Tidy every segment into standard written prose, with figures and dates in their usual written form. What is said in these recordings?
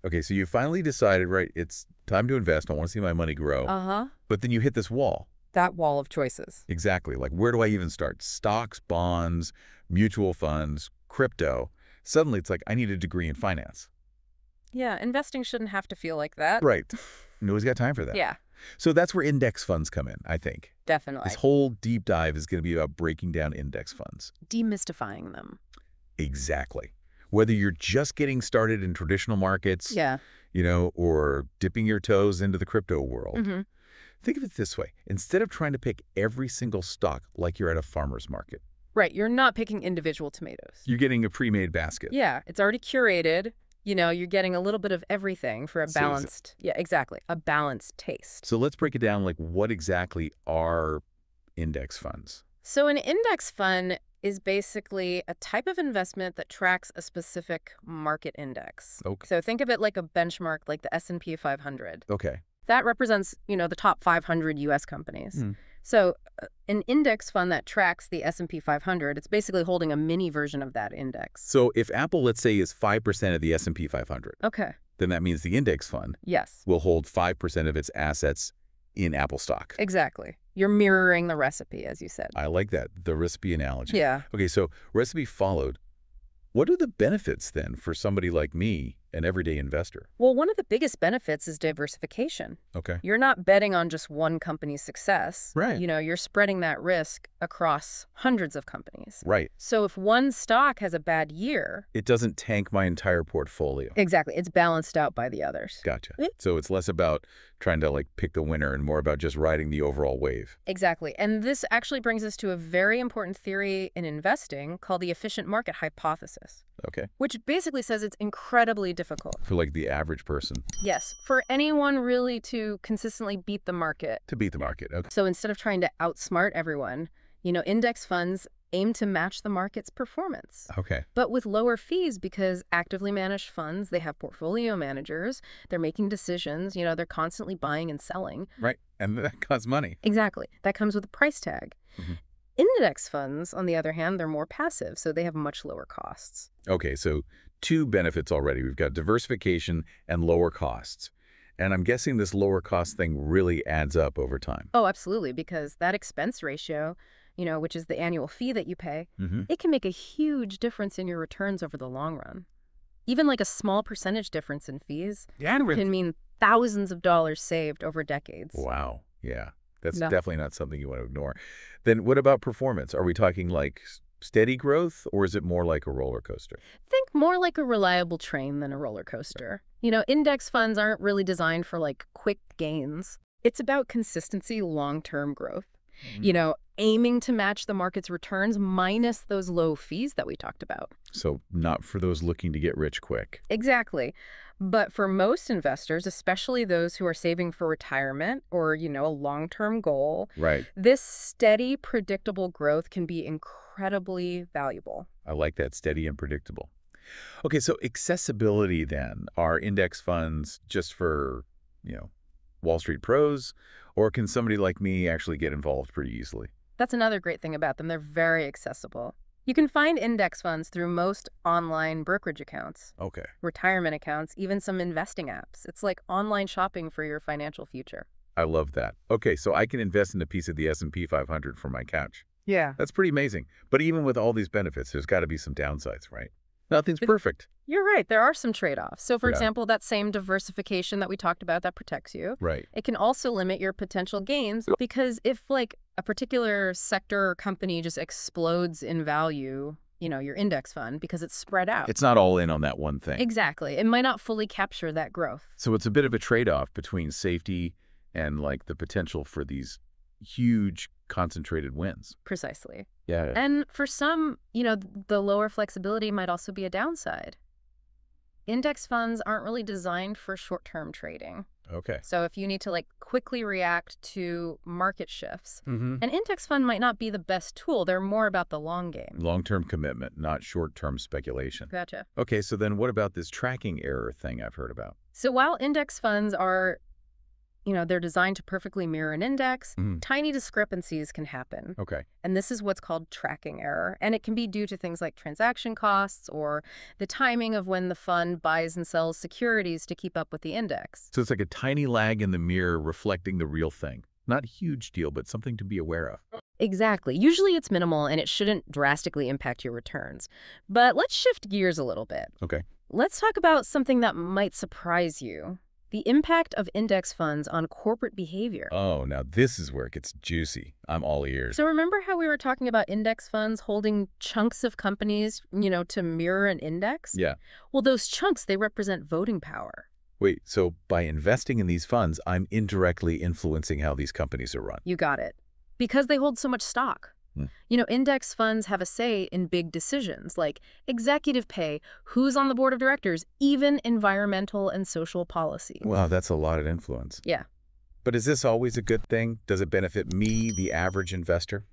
Okay, so you finally decided, right, it's time to invest. I want to see my money grow. Uh-huh. But then you hit this wall. That wall of choices. Exactly. Like, where do I even start? Stocks, bonds, mutual funds, crypto. Suddenly, it's like, I need a degree in finance. Yeah, investing shouldn't have to feel like that. Right. Nobody's got time for that. Yeah, So that's where index funds come in, I think. definitely. This whole deep dive is going to be about breaking down index funds. Demystifying them. Exactly. Whether you're just getting started in traditional markets, Yeah. Or dipping your toes into the crypto world. Mm-hmm. Think of it this way. Instead of trying to pick every single stock like you're at a farmer's market, Right, you're not picking individual tomatoes. you're getting a pre-made basket. Yeah, it's already curated. You're getting a little bit of everything for a So balanced, yeah, exactly, a balanced taste. So let's break it down, like what exactly are index funds? So an index fund is basically a type of investment that tracks a specific market index. Okay. So think of it like a benchmark, like the S&P 500. Okay. That represents, the top 500 U.S. companies. Hmm. So an index fund that tracks the S&P 500, it's basically holding a mini version of that index. So if Apple, let's say, is 5% of the S&P 500, Okay. then that means the index fund Yes, will hold 5% of its assets in Apple stock. exactly. You're mirroring the recipe, as you said. I like that, the recipe analogy. Yeah. Okay, so recipe followed. What are the benefits then for somebody like me, an everyday investor? Well, one of the biggest benefits is diversification. Okay. You're not betting on just one company's success. Right. You're spreading that risk across hundreds of companies. Right. So if one stock has a bad year, It doesn't tank my entire portfolio. exactly, it's balanced out by the others. Gotcha. Eh. So it's less about trying to pick the winner and more about just riding the overall wave. Exactly. And this actually brings us to a very important theory in investing called the efficient market hypothesis, Okay. which basically says it's incredibly difficult. For the average person Yes, for anyone really to consistently beat the market. to beat the market. Okay. So instead of trying to outsmart everyone, index funds aim to match the market's performance, Okay. but with lower fees because actively managed funds, they have portfolio managers, they're making decisions, they're constantly buying and selling. Right. And that costs money. Exactly. That comes with a price tag. Mhm. Index funds, on the other hand, they're more passive, so they have much lower costs. Okay, so two benefits already. We've got diversification and lower costs. And I'm guessing this lower cost thing really adds up over time. Oh, absolutely, because that expense ratio, which is the annual fee that you pay, Mm-hmm. it can make a huge difference in your returns over the long run. Even like a small percentage difference in fees can mean thousands of dollars saved over decades. Wow. Yeah. That's No. definitely not something you want to ignore. Then what about performance? Are we talking steady growth, or is it more like a roller coaster? Think more like a reliable train than a roller coaster. Index funds aren't really designed for quick gains. It's about consistency, long-term growth. Aiming to match the market's returns minus those low fees that we talked about. So not for those looking to get rich quick. Exactly. But for most investors, especially those who are saving for retirement or, a long-term goal, Right. this steady, predictable growth can be incredibly valuable. I like that, steady and predictable. Okay, so accessibility then. Are index funds just for, Wall Street pros, or can somebody like me actually get involved pretty easily? That's another great thing about them. They're very accessible. You can find index funds through most online brokerage accounts, Okay. retirement accounts, even some investing apps. It's like online shopping for your financial future. I love that. Okay, so I can invest in a piece of the S&P 500 from my couch. Yeah. That's pretty amazing. But even with all these benefits, there's got to be some downsides, right? Nothing's perfect. You're right. There are some trade-offs. So, for Yeah. example, that same diversification that we talked about that protects you, Right. it can also limit your potential gains because if a particular sector or company just explodes in value, your index fund, because it's spread out. It's not all in on that one thing. Exactly. It might not fully capture that growth. So it's a bit of a trade-off between safety and the potential for these huge concentrated wins. Precisely. Yeah. And for some, the lower flexibility might also be a downside. Index funds aren't really designed for short-term trading. Okay. So if you need to quickly react to market shifts, Mm-hmm. an index fund might not be the best tool. They're more about the long game. Long-term commitment, not short-term speculation. Gotcha. Okay, so then what about this tracking error thing I've heard about? So while index funds are they're designed to perfectly mirror an index. Mm. Tiny discrepancies can happen. Okay. And this is what's called tracking error. And it can be due to things like transaction costs or the timing of when the fund buys and sells securities to keep up with the index. So it's like a tiny lag in the mirror reflecting the real thing. Not a huge deal, but something to be aware of. Exactly. Usually it's minimal and it shouldn't drastically impact your returns. But let's shift gears a little bit. Okay. Let's talk about something that might surprise you. The impact of index funds on corporate behavior. Oh, now this is where it gets juicy. I'm all ears. So remember how we were talking about index funds holding chunks of companies, to mirror an index? Yeah. Well, those chunks, they represent voting power. Wait, so by investing in these funds, I'm indirectly influencing how these companies are run. You got it. Because they hold so much stock. Hmm. Index funds have a say in big decisions like executive pay, who's on the board of directors, even environmental and social policy. Wow, that's a lot of influence. Yeah. But is this always a good thing? Does it benefit me, the average investor?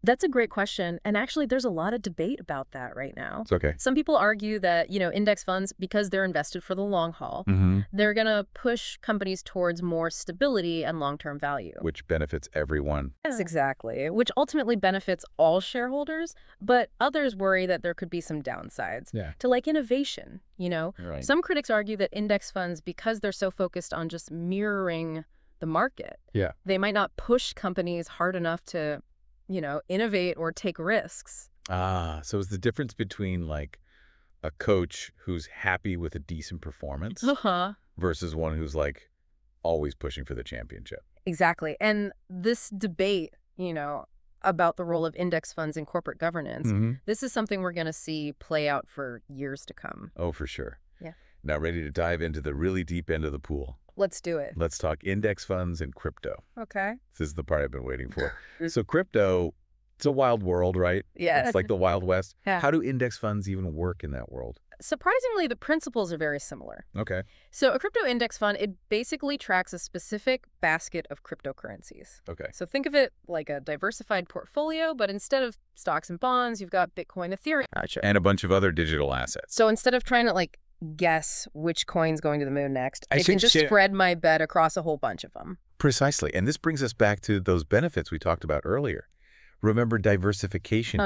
That's a great question. And actually, there's a lot of debate about that right now. It's okay. Some people argue that, index funds, because they're invested for the long haul, they're going to push companies towards more stability and long-term value. Which benefits everyone. Yes, exactly. Which ultimately benefits all shareholders. But others worry that there could be some downsides to innovation, Right. Some critics argue that index funds, because they're so focused on just mirroring the market, they might not push companies hard enough to innovate or take risks. Ah, so is the difference between like a coach who's happy with a decent performance versus one who's like always pushing for the championship? Exactly. And this debate, about the role of index funds in corporate governance, this is something we're going to see play out for years to come. Oh, for sure. Yeah. Now ready to dive into the really deep end of the pool. Let's do it. Let's talk index funds and crypto. Okay. This is the part I've been waiting for. So crypto, it's a wild world, right? Yeah. It's like the Wild West. Yeah. How do index funds even work in that world? Surprisingly, the principles are very similar. Okay. So a crypto index fund, it basically tracks a specific basket of cryptocurrencies. Okay. So think of it like a diversified portfolio, but instead of stocks and bonds, you've got Bitcoin, Ethereum. And a bunch of other digital assets. So instead of trying to guess which coin's going to the moon next, I can just see- spread my bet across a whole bunch of them. Precisely. And this brings us back to those benefits we talked about earlier. Remember diversification.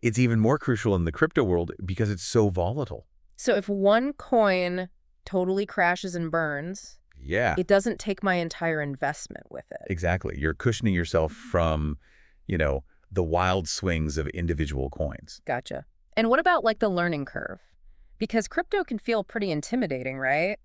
It's even more crucial in the crypto world because it's so volatile. So if one coin totally crashes and burns, it doesn't take my entire investment with it. Exactly. You're cushioning yourself from, the wild swings of individual coins. Gotcha. And what about the learning curve? Because crypto can feel pretty intimidating, right?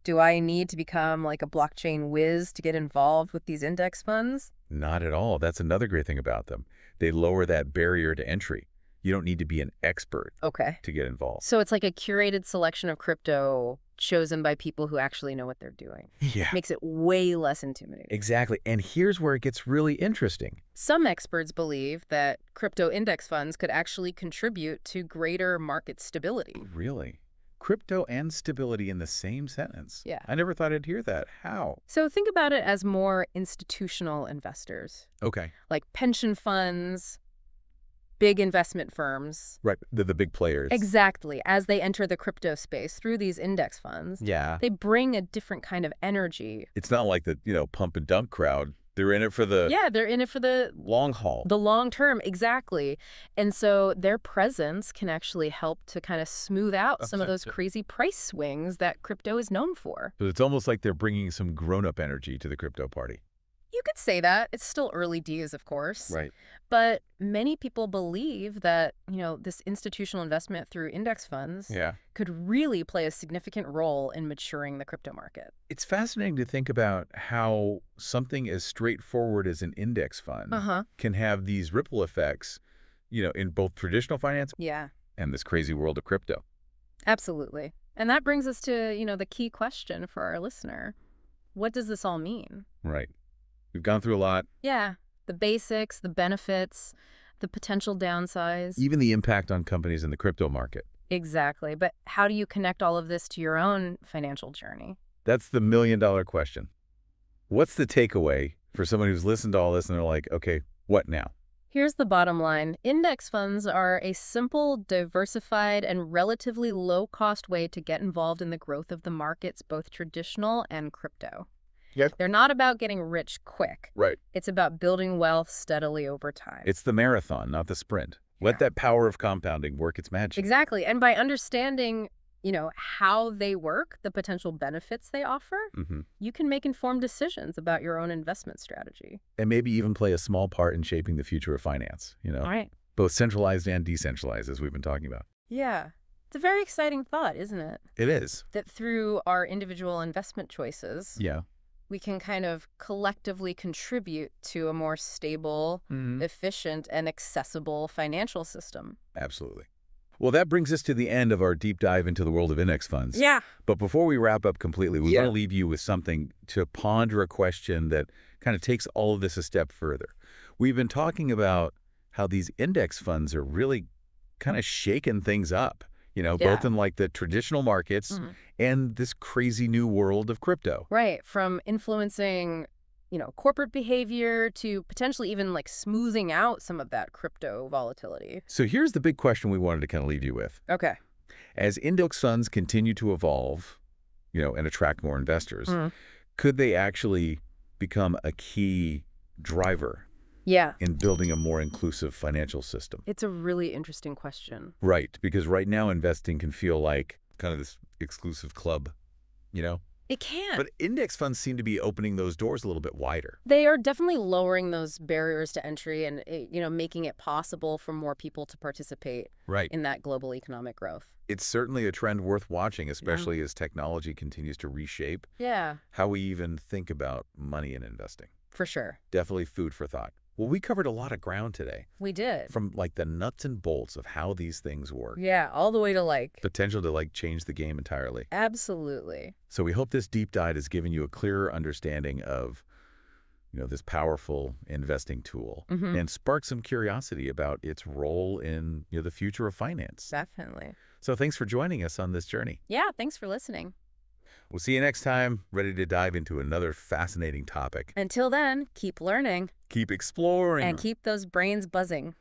Do I need to become a blockchain whiz to get involved with these index funds? Not at all. That's another great thing about them. They lower that barrier to entry. You don't need to be an expert to get involved. So it's like a curated selection of crypto chosen by people who actually know what they're doing. Yeah. Makes it way less intimidating. Exactly. And here's where it gets really interesting. Some experts believe that crypto index funds could actually contribute to greater market stability. Really? Crypto and stability in the same sentence? Yeah. I never thought I'd hear that. How? So think about it as more institutional investors, Okay. like pension funds, big investment firms. Right. The big players. Exactly. As they enter the crypto space through these index funds, Yeah. they bring a different kind of energy. It's not like the, pump and dump crowd. They're in it for the They're in it for the long haul. The long term, exactly. And so their presence can actually help to kind of smooth out some of those crazy price swings that crypto is known for. So it's almost like they're bringing some grown-up energy to the crypto party. You could say that. It's still early days, of course. Right. But many people believe that, this institutional investment through index funds could really play a significant role in maturing the crypto market. It's fascinating to think about how something as straightforward as an index fund can have these ripple effects, in both traditional finance and this crazy world of crypto. Absolutely. And that brings us to, the key question for our listener. What does this all mean? Right. We've gone through a lot. Yeah. The basics, the benefits, the potential downsides. Even the impact on companies in the crypto market. Exactly. But how do you connect all of this to your own financial journey? That's the million-dollar question. What's the takeaway for someone who's listened to all this and they're like, okay, what now? Here's the bottom line. Index funds are a simple, diversified, and relatively low-cost way to get involved in the growth of the markets, both traditional and crypto. Yes. They're not about getting rich quick. Right. It's about building wealth steadily over time. It's the marathon, not the sprint. Let that power of compounding work its magic. Exactly. And by understanding, how they work, the potential benefits they offer, you can make informed decisions about your own investment strategy. And maybe even play a small part in shaping the future of finance, All right. both centralized and decentralized, as we've been talking about. Yeah. It's a very exciting thought, isn't it? It is. That through our individual investment choices, Yeah. we can kind of collectively contribute to a more stable, efficient, and accessible financial system. Absolutely. Well, that brings us to the end of our deep dive into the world of index funds. Yeah. But before we wrap up completely, we want to leave you with something to ponder, a question that kind of takes all of this a step further. We've been talking about how these index funds are really kind of shaking things up, both in like the traditional markets and this crazy new world of crypto. Right. From influencing, corporate behavior to potentially even like smoothing out some of that crypto volatility. So here's the big question we wanted to kind of leave you with. Okay. As index funds continue to evolve, and attract more investors, could they actually become a key driver in building a more inclusive financial system? It's a really interesting question. Right, because right now investing can feel like kind of this exclusive club, It can. But index funds seem to be opening those doors a little bit wider. They are definitely lowering those barriers to entry and, making it possible for more people to participate in that global economic growth. It's certainly a trend worth watching, especially as technology continues to reshape how we even think about money and investing. For sure. Definitely food for thought. Well, we covered a lot of ground today. We did. From like the nuts and bolts of how these things work. Yeah, all the way to like... potential to like change the game entirely. Absolutely. So we hope this deep dive has given you a clearer understanding of, this powerful investing tool and sparked some curiosity about its role in the future of finance. Definitely. So thanks for joining us on this journey. Yeah, thanks for listening. We'll see you next time, ready to dive into another fascinating topic. Until then, keep learning. Keep exploring. And keep those brains buzzing.